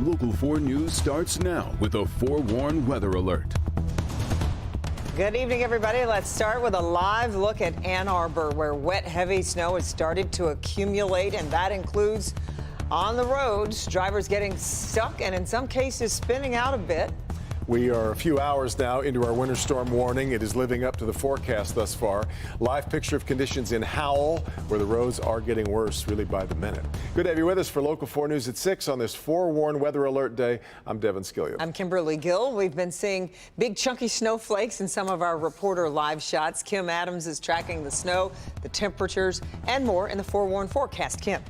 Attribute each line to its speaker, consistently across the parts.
Speaker 1: Local 4 News starts now with a forewarned weather alert.
Speaker 2: Good evening, everybody. Let's start with a live look at Ann Arbor, where wet, heavy snow has started to accumulate, and that includes on the roads, drivers getting stuck and in some cases spinning out a bit.
Speaker 3: We are a few hours now into our winter storm warning. It is living up to the forecast thus far. Live picture of conditions in Howell, where the roads are getting worse really by the minute. Good to have you with us for Local 4 News at 6 on this forewarned weather alert day. I'm Devin Skillion.
Speaker 2: I'm Kimberly Gill. We've been seeing big chunky snowflakes in some of our reporter live shots. Kim Adams is tracking the snow, the temperatures, and more in the forewarned forecast. Kim.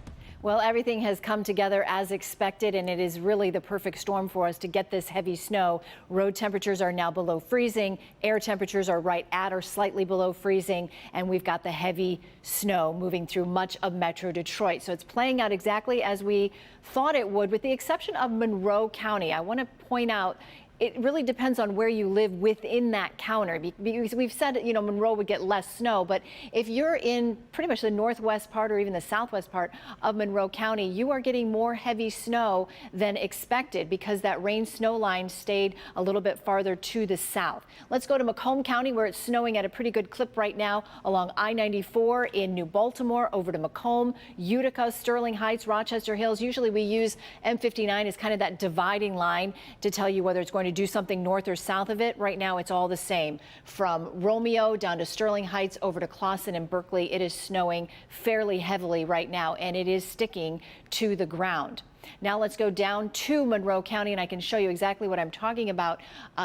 Speaker 4: Well, everything has come together as expected, and it is really the perfect storm for us to get this heavy snow. Road temperatures are now below freezing. Air temperatures are right at or slightly below freezing, and we've got the heavy snow moving through much of Metro Detroit. So it's playing out exactly as we thought it would, with the exception of Monroe County. I want to point out, it really depends on where you live within that county, because we've said, you know, Monroe would get less snow, but if you're in pretty much the northwest part or even the southwest part of Monroe County, you are getting more heavy snow than expected because that rain snow line stayed a little bit farther to the south. Let's go to Macomb County, where it's snowing at a pretty good clip right now along I-94 in New Baltimore, over to Macomb, Utica, Sterling Heights, Rochester Hills. Usually we use M59 as kind of that dividing line to tell you whether it's going to do something north or south of it. Right now it's all the same. From Romeo down to Sterling Heights over to Clawson and Berkeley, it is snowing fairly heavily right now, and it is sticking to the ground. Now let's go down to Monroe County, and I can show you exactly what I'm talking about.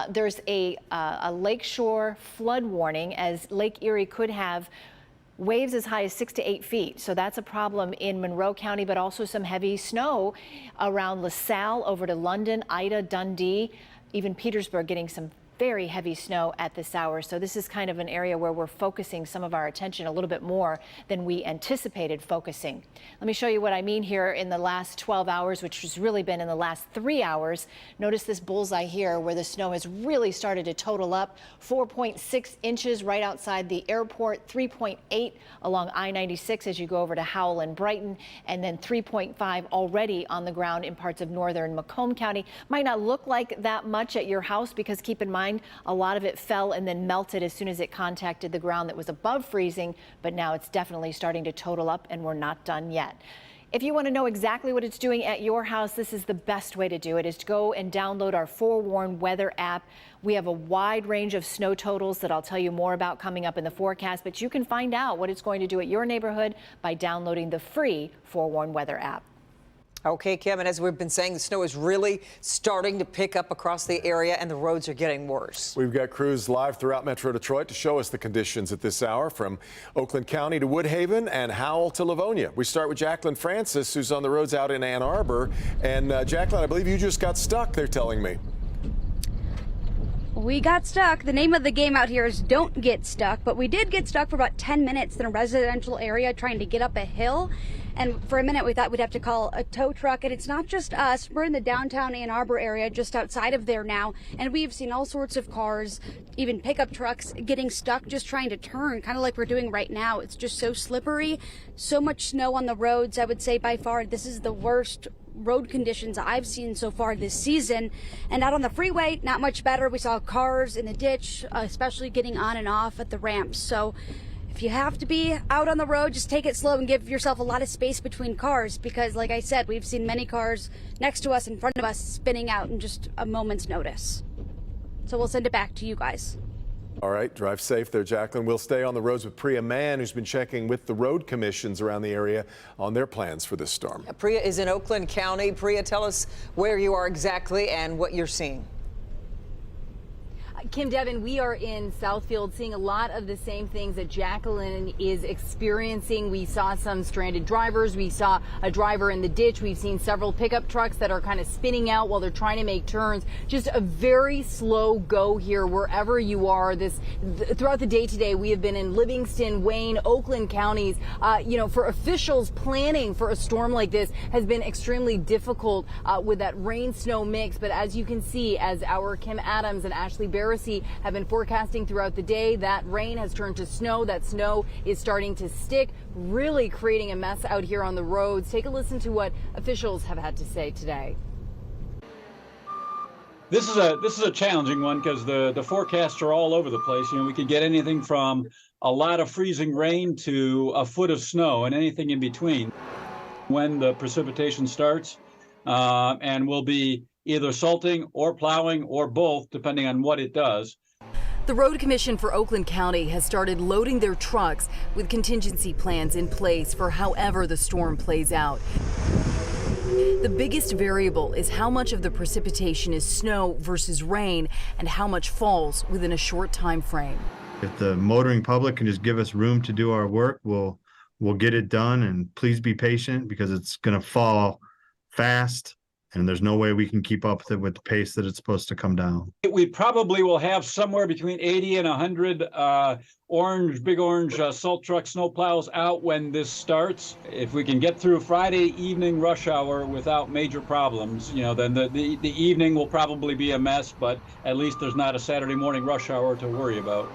Speaker 4: There's a lakeshore flood warning, as Lake Erie could have waves as high as 6 to 8 feet. So that's a problem in Monroe County, but also some heavy snow around LaSalle over to London, Ida, Dundee, even Petersburg getting some very heavy snow at this hour. So this is kind of an area where we're focusing some of our attention a little bit more than we anticipated focusing. Let me show you what I mean here in the last 12 hours, which has really been in the last 3 hours. Notice this bullseye here where the snow has really started to total up. 4.6 inches right outside the airport, 3.8 along I-96 as you go over to Howell and Brighton, and then 3.5 already on the ground in parts of northern Macomb County. Might not look like that much at your house, because keep in mind, a lot of it fell and then melted as soon as it contacted the ground that was above freezing, but now it's definitely starting to total up, and we're not done yet. If you want to know exactly what it's doing at your house, this is the best way to do it, is to go and download our forewarned weather app. We have a wide range of snow totals that I'll tell you more about coming up in the forecast, but you can find out what it's going to do at your neighborhood by downloading the free forewarned weather app.
Speaker 2: Okay, Kim, and as we've been saying, the snow is really starting to pick up across the area, and the roads are getting worse.
Speaker 3: We've got crews live throughout Metro Detroit to show us the conditions at this hour, from Oakland County to Woodhaven and Howell to Livonia. We start with Jacqueline Francis, who's on the roads out in Ann Arbor. And Jacqueline, I believe you just got stuck, they're telling me.
Speaker 5: We got stuck. The name of the game out here is don't get stuck, but we did get stuck for about 10 minutes in a residential area trying to get up a hill. And for a minute, we thought we'd have to call a tow truck. And it's not just us. We're in the downtown Ann Arbor area, just outside of there now. And we've seen all sorts of cars, even pickup trucks, getting stuck just trying to turn, kind of like we're doing right now. It's just so slippery, so much snow on the roads. I would say by far this is the worst road conditions I've seen so far this season. And out on the freeway, not much better. We saw cars in the ditch, especially getting on and off at the ramps. So if you have to be out on the road, just take it slow and give yourself a lot of space between cars, because like I said, we've seen many cars next to us, in front of us, spinning out in just a moment's notice. So we'll send it back to you guys.
Speaker 3: All right, drive safe there, Jacqueline. We'll stay on the roads with Priya Mann, who's been checking with the road commissions around the area on their plans for this storm.
Speaker 2: Priya is in Oakland County. Priya, tell us where you are exactly and what you're seeing.
Speaker 6: Kim, Devin, we are in Southfield seeing a lot of the same things that Jacqueline is experiencing. We saw some stranded drivers. We saw a driver in the ditch. We've seen several pickup trucks that are kind of spinning out while they're trying to make turns. Just a very slow go here wherever you are. Throughout the day today, we have been in Livingston, Wayne, Oakland counties. For officials, planning for a storm like this has been extremely difficult with that rain snow mix. But as you can see, as our Kim Adams and Ashley Barris have been forecasting throughout the day, that rain has turned to snow. That snow is starting to stick, really creating a mess out here on the roads. Take a listen to what officials have had to say today.
Speaker 7: This is a challenging one because the forecasts are all over the place. We could get anything from a lot of freezing rain to a foot of snow and anything in between when the precipitation starts, and will be either salting or plowing or both, depending on what it does.
Speaker 6: The Road Commission for Oakland County has started loading their trucks with contingency plans in place for however the storm plays out. The biggest variable is how much of the precipitation is snow versus rain and how much falls within a short time frame.
Speaker 8: If the motoring public can just give us room to do our work, we'll get it done, and please be patient because it's going to fall fast and there's no way we can keep up with the pace that it's supposed to come down.
Speaker 7: We probably will have somewhere between 80 and 100 big orange salt truck snow plows out when this starts. If we can get through Friday evening rush hour without major problems, then the evening will probably be a mess, but at least there's not a Saturday morning rush hour to worry about.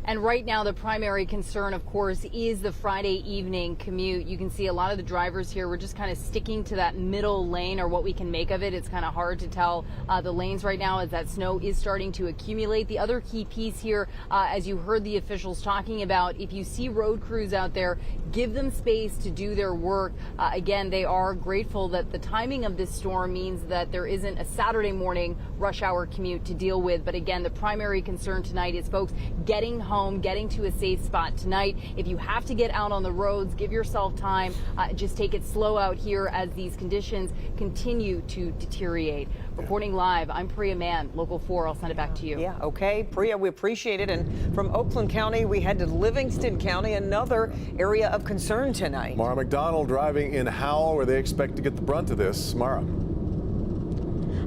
Speaker 6: And right now, the primary concern, of course, is the Friday evening commute. You can see a lot of the drivers here. We're just kind of sticking to that middle lane, or what we can make of it. It's kind of hard to tell the lanes right now as that snow is starting to accumulate. The other key piece here, as you heard the officials talking about, if you see road crews out there, give them space to do their work. Again, they are grateful that the timing of this storm means that there isn't a Saturday morning rush hour commute to deal with. But again, the primary concern tonight is folks getting home, getting to a safe spot tonight. If you have to get out on the roads, give yourself time. Just take it slow out here as these conditions continue to deteriorate. Reporting live, I'm Priya Mann, Local 4. I'll send it back to you.
Speaker 2: Yeah, okay. Priya, we appreciate it. And from Oakland County, we head to Livingston County, another area of concern tonight.
Speaker 3: Mara McDonald driving in Howell, where they expect to get the brunt of this. Mara.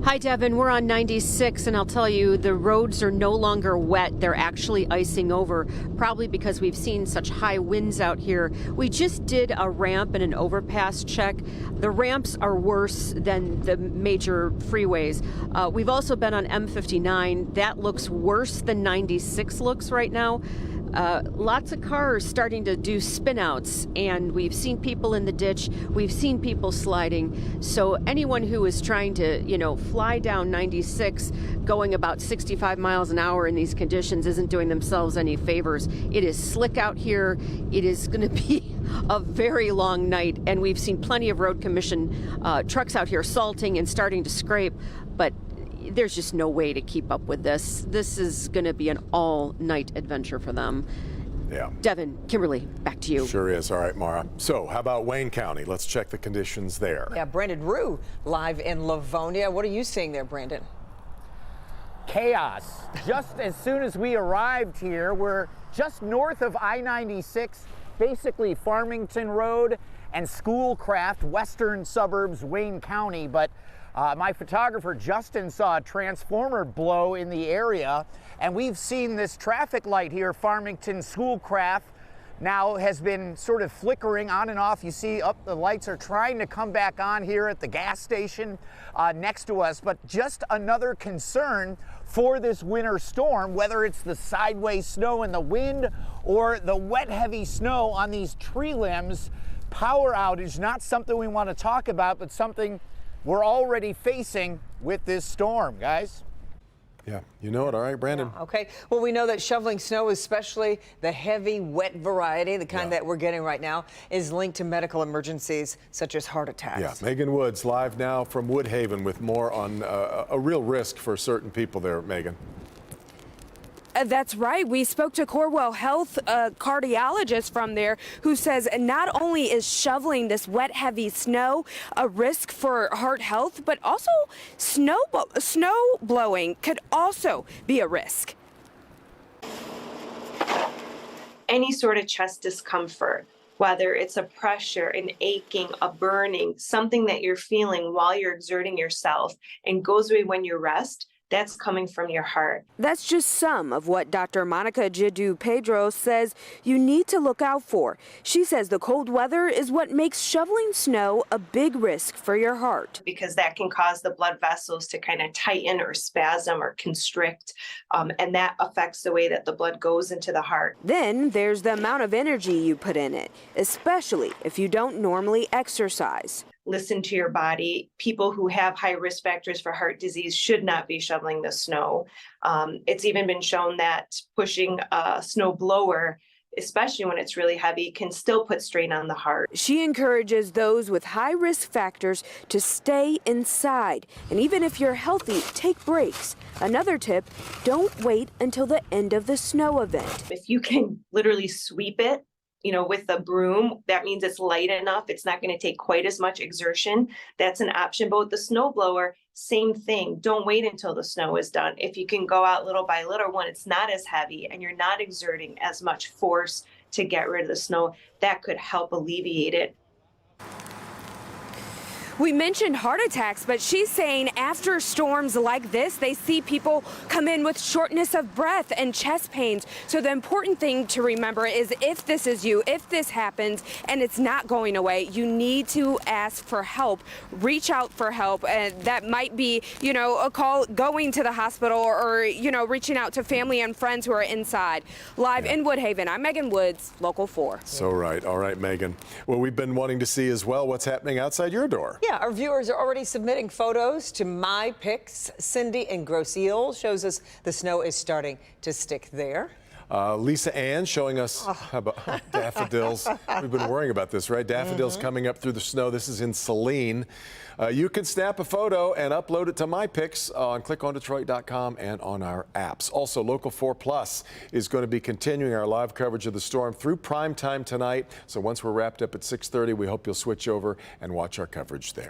Speaker 9: Hi, Devin. We're on 96, and I'll tell you, the roads are no longer wet. They're actually icing over, probably because we've seen such high winds out here. We just did a ramp and an overpass check. The ramps are worse than the major freeways. We've also been on M59. That looks worse than 96 looks right now. Lots of cars starting to do spinouts, and we've seen people in the ditch. We've seen people sliding. So anyone who is trying to, fly down 96 going about 65 miles an hour in these conditions isn't doing themselves any favors. It is slick out here. It is going to be a very long night, and we've seen plenty of Road Commission trucks out here salting and starting to scrape, but there's just no way to keep up with this. This is going to be an all-night adventure for them.
Speaker 3: Yeah.
Speaker 9: Devin, Kimberly, back to you.
Speaker 3: Sure is. All right, Mara. So how about Wayne County? Let's check the conditions there.
Speaker 2: Yeah, Brandon Rue live in Livonia. What are you seeing there, Brandon?
Speaker 10: Chaos. Just as soon as we arrived here, we're just north of I-96, basically Farmington Road and Schoolcraft, western suburbs, Wayne County. But my photographer Justin saw a transformer blow in the area, and we've seen this traffic light here, Farmington Schoolcraft, now has been sort of flickering on and off. You see the lights are trying to come back on here at the gas station next to us, but just another concern for this winter storm, whether it's the sideways snow and the wind or the wet, heavy snow on these tree limbs. Power outage, not something we want to talk about, but something we're already facing with this storm, guys.
Speaker 3: Yeah, you know it. All right, Brandon.
Speaker 2: Yeah, okay. Well, we know that shoveling snow, especially the heavy, wet variety, the kind that we're getting right now, is linked to medical emergencies such as heart attacks.
Speaker 3: Yeah, Megan Woods live now from Woodhaven with more on a real risk for certain people there, Megan.
Speaker 11: That's right. We spoke to Corewell Health, a cardiologist from there, who says not only is shoveling this wet, heavy snow a risk for heart health, but also snow blowing could also be a risk.
Speaker 12: Any sort of chest discomfort, whether it's a pressure, an aching, a burning, something that you're feeling while you're exerting yourself and goes away when you rest, that's coming from your heart.
Speaker 11: That's just some of what Dr. Monica Jadu-Pedro says you need to look out for. She says the cold weather is what makes shoveling snow a big risk for your heart.
Speaker 12: Because that can cause the blood vessels to kind of tighten or spasm or constrict, and that affects the way that the blood goes into the heart.
Speaker 11: Then there's the amount of energy you put in it, especially if you don't normally exercise.
Speaker 12: listen to your body. People who have high risk factors for heart disease should not be shoveling the snow. It's even been shown that pushing a snow blower, especially when it's really heavy, can still put strain on the heart.
Speaker 11: She encourages those with high risk factors to stay inside. And even if you're healthy, take breaks. Another tip, don't wait until the end of the snow event.
Speaker 12: If you can literally sweep it, with a broom, that means it's light enough. It's not going to take quite as much exertion. That's an option. But with the snow blower, same thing. Don't wait until the snow is done. If you can go out little by little when it's not as heavy and you're not exerting as much force to get rid of the snow, that could help alleviate it.
Speaker 11: We mentioned heart attacks, but she's saying after storms like this, they see people come in with shortness of breath and chest pains. So the important thing to remember is if this is you, if this happens and it's not going away, you need to ask for help. Reach out for help. And that might be, a call, going to the hospital or reaching out to family and friends who are inside. Live in Woodhaven, I'm Megan Woods, Local 4.
Speaker 3: So right. All right, Megan. Well, we've been wanting to see as well what's happening outside your door.
Speaker 2: Yeah, our viewers are already submitting photos to My Picks. Cindy in Grosse Ile shows us the snow is starting to stick there.
Speaker 3: Lisa Ann showing us how about daffodils. We've been worrying about this, right? Daffodils coming up through the snow. This is in Saline. You can snap a photo and upload it to My Picks on clickondetroit.com and on our apps. Also, Local 4 Plus is going to be continuing our live coverage of the storm through prime time tonight. So once we're wrapped up at 6:30, we hope you'll switch over and watch our coverage there.